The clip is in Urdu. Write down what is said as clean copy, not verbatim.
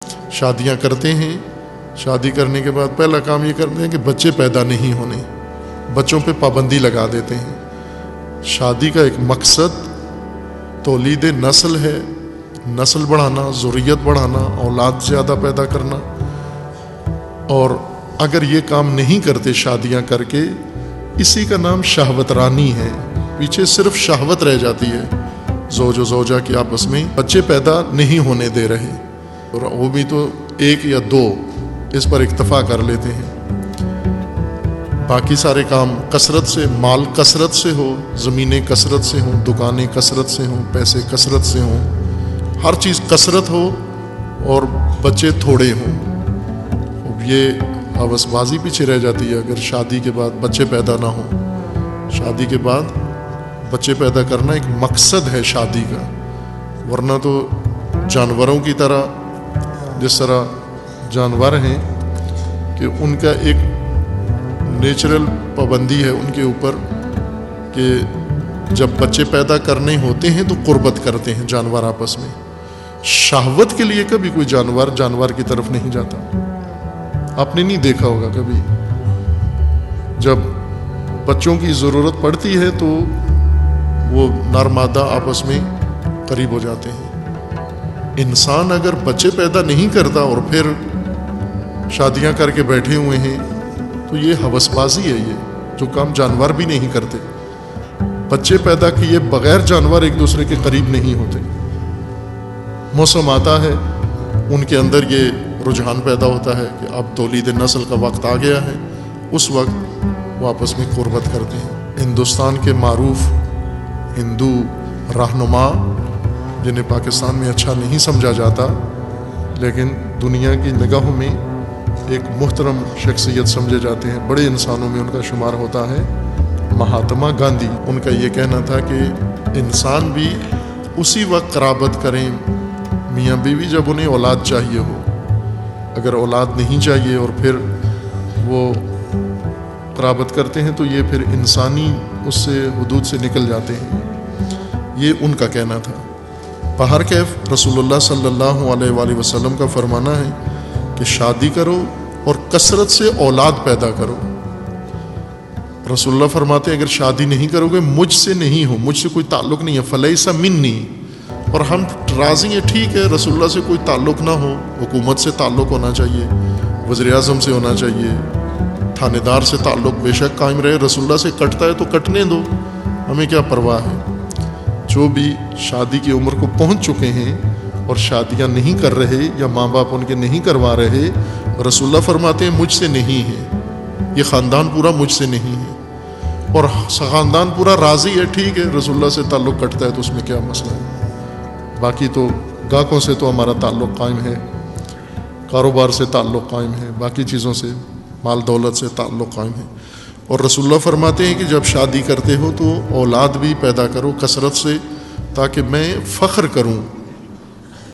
شادیاں کرتے ہیں، شادی کرنے کے بعد پہلا کام یہ کرتے ہیں کہ بچے پیدا نہیں ہونے، بچوں پہ پابندی لگا دیتے ہیں۔ شادی کا ایک مقصد تولید نسل ہے، نسل بڑھانا، ذریت بڑھانا، اولاد زیادہ پیدا کرنا۔ اور اگر یہ کام نہیں کرتے شادیاں کر کے، اسی کا نام شہوت رانی ہے، پیچھے صرف شہوت رہ جاتی ہے، زوج و زوجہ کی آپس میں بچے پیدا نہیں ہونے دے رہے، اور وہ بھی تو ایک یا دو، اس پر اکتفا کر لیتے ہیں۔ باقی سارے کام کثرت سے، مال کثرت سے ہو، زمینیں کثرت سے ہوں، دکانیں کثرت سے ہوں، پیسے کثرت سے ہوں، ہر چیز کثرت ہو اور بچے تھوڑے ہوں۔ اب یہ ہوس بازی پیچھے رہ جاتی ہے اگر شادی کے بعد بچے پیدا نہ ہوں۔ شادی کے بعد بچے پیدا کرنا ایک مقصد ہے شادی کا، ورنہ تو جانوروں کی طرح، جس طرح جانور ہیں کہ ان کا ایک نیچرل پابندی ہے ان کے اوپر کہ جب بچے پیدا کرنے ہوتے ہیں تو قربت کرتے ہیں جانور آپس میں۔ شہوت کے لیے کبھی کوئی جانور کی طرف نہیں جاتا۔ آپ نے نہیں دیکھا ہوگا کبھی جب بچوں کی ضرورت پڑتی ہے تو وہ نر مادہ آپس میں قریب ہو جاتے ہیں۔ انسان اگر بچے پیدا نہیں کرتا اور پھر شادیاں کر کے بیٹھے ہوئے ہیں تو یہ ہوس بازی ہے، یہ جو کام جانور بھی نہیں کرتے۔ بچے پیدا کیے بغیر جانور ایک دوسرے کے قریب نہیں ہوتے۔ موسم آتا ہے، ان کے اندر یہ رجحان پیدا ہوتا ہے کہ اب تولید نسل کا وقت آ گیا ہے، اس وقت وہ آپس میں قربت کرتے ہیں۔ ہندوستان کے معروف ہندو رہنما، جنہیں پاکستان میں اچھا نہیں سمجھا جاتا لیکن دنیا کی نگاہوں میں ایک محترم شخصیت سمجھے جاتے ہیں، بڑے انسانوں میں ان کا شمار ہوتا ہے، مہاتما گاندھی۔ ان کا یہ کہنا تھا کہ انسان بھی اسی وقت قرابت کریں میاں بیوی جب انہیں اولاد چاہیے ہو۔ اگر اولاد نہیں چاہیے اور پھر وہ قرابت کرتے ہیں تو یہ پھر انسانی اس سے حدود سے نکل جاتے ہیں، یہ ان کا کہنا تھا۔ بہرکیف رسول اللہ صلی اللہ علیہ وآلہ وسلم کا فرمانا ہے کہ شادی کرو اور کثرت سے اولاد پیدا کرو۔ رسول اللہ فرماتے ہیں اگر شادی نہیں کرو گے مجھ سے نہیں ہو، مجھ سے کوئی تعلق نہیں ہے، فلیس منی۔ اور ہم راضی ہیں، ٹھیک ہے رسول اللہ سے کوئی تعلق نہ ہو، حکومت سے تعلق ہونا چاہیے، وزیر اعظم سے ہونا چاہیے، تھانے دار سے تعلق بے شک قائم رہے، رسول اللہ سے کٹتا ہے تو کٹنے دو، ہمیں کیا پرواہ ہے۔ جو بھی شادی کی عمر کو پہنچ چکے ہیں اور شادیاں نہیں کر رہے یا ماں باپ ان کے نہیں کروا رہے، رسول اللہ فرماتے ہیں مجھ سے نہیں ہے، یہ خاندان پورا مجھ سے نہیں ہے، اور خاندان پورا راضی ہے، ٹھیک ہے رسول اللہ سے تعلق کٹتا ہے تو اس میں کیا مسئلہ ہے۔ باقی تو گاہکوں سے تو ہمارا تعلق قائم ہے، کاروبار سے تعلق قائم ہے، باقی چیزوں سے، مال دولت سے تعلق قائم ہے۔ اور رسول اللہ فرماتے ہیں کہ جب شادی کرتے ہو تو اولاد بھی پیدا کرو کثرت سے، تاکہ میں فخر کروں